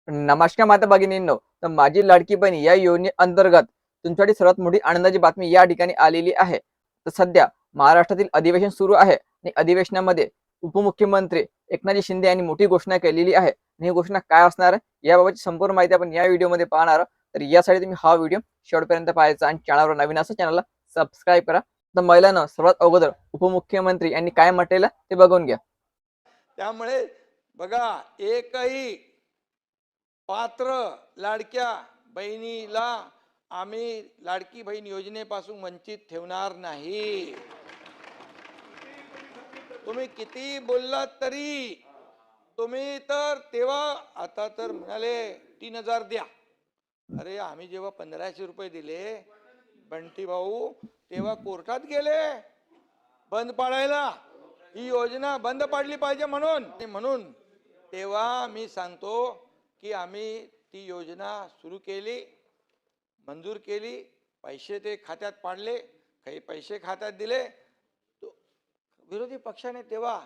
नमस्कार माता भगिनींनो, तर माझी लाडकी बहीण या योजनेअंतर्गत तुमच्यासाठी सर्वात मोठी आनंदाची बातमी या ठिकाणी आलेली आहे. तर सध्या महाराष्ट्रातील अधिवेशन सुरू आहे आणि अधिवेशनामध्ये उपमुख्यमंत्री एकनाथ शिंदे यांनी मोठी घोषणा केलेली आहे. आणि ही घोषणा काय असणार आहे याबाबतची संपूर्ण माहिती आपण या व्हिडिओमध्ये पाहणार आहोत. तर यासाठी तुम्ही हा व्हिडिओ शेवटपर्यंत पाहायचा आणि चॅनलवर नवीन असेल चॅनलला सबस्क्राईब करा. तर महिलांनो, सर्वात अगोदर उपमुख्यमंत्री यांनी काय म्हटलेलं ते बघून घ्या. त्यामुळे बघा, एकही पात्र लाडक्या बहिणीला आम्ही लाडकी बहीण योजनेपासून वंचित ठेवणार नाही. तुम्ही किती बोललात तरी तुम्ही तर तेव्हा आता तर म्हणाले 3000 द्या. अरे आम्ही जेव्हा 1500 रुपये दिले बंटी भाऊ, तेव्हा कोर्टात गेले बंद पाडायला. ही योजना बंद पाडली पाहिजे म्हणून तेव्हा मी सांगतो की आम्ही ती योजना सुरू केली, मंजूर केली, पैसे ते खात्यात पाडले, काही पैसे खात्यात दिले. विरोधी पक्षाने तेव्हा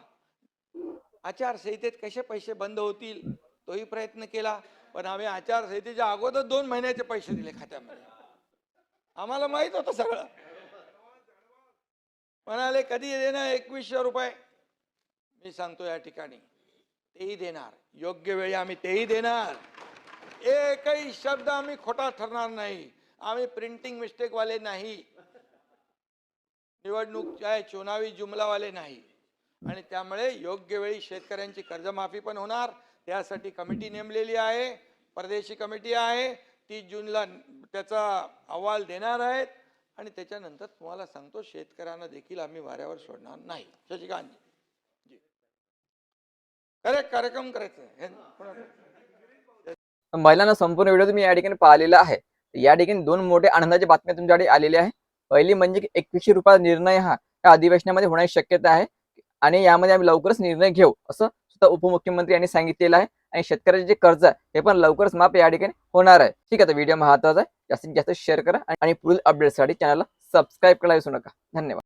आचारसंहितेत कसे पैसे बंद होतील तोही प्रयत्न केला, पण आम्ही आचारसंहितेच्या अगोदर 2 महिन्याचे पैसे दिले खात्यामध्ये. आम्हाला माहित होतं सगळं. म्हणाले कधी देणार 2100 रुपये. मी सांगतो या ठिकाणी तेही देणार, योग्य वेळी आम्ही तेही देणार. एकही शब्द आम्ही खोटा ठरणार नाही. आम्ही प्रिंटिंग मिस्टेक वाले नाही, निवडणूक चुनावी जुमलावाले नाही. आणि त्यामुळे योग्य वेळी शेतकऱ्यांची कर्जमाफी पण होणार. त्यासाठी कमिटी नेमलेली आहे, परदेशी कमिटी आहे. 30 जूनला त्याचा अहवाल देणार आहेत आणि त्याच्यानंतर तुम्हाला सांगतो शेतकऱ्यांना देखील आम्ही वाऱ्यावर सोडणार नाही. शशिकांत जी कार्यक्रम करायचं. महिलांना संपूर्ण व्हिडिओ तुम्ही या ठिकाणी पाहिलेला आहे. या ठिकाणी 2 मोठे आनंदाच्या बातम्या तुमच्याकडे आलेल्या आहे. पहिली म्हणजे की 2100 रुपयाचा निर्णय हा या अधिवेशनामध्ये होण्याची शक्यता आहे आणि यामध्ये आम्ही लवकरच निर्णय घेऊ असं सुद्धा उपमुख्यमंत्री यांनी सांगितलेलं आहे. आणि शेतकऱ्याचे जे कर्ज आहे हे पण लवकरच माफ या ठिकाणी होणार आहे. ठीक आहे, तर व्हिडिओ महत्त्वाचा आहे, जास्तीत जास्त शेअर करा आणि पुढील अपडेटसाठी चॅनलला सबस्क्राईब करायला विसरू नका. धन्यवाद.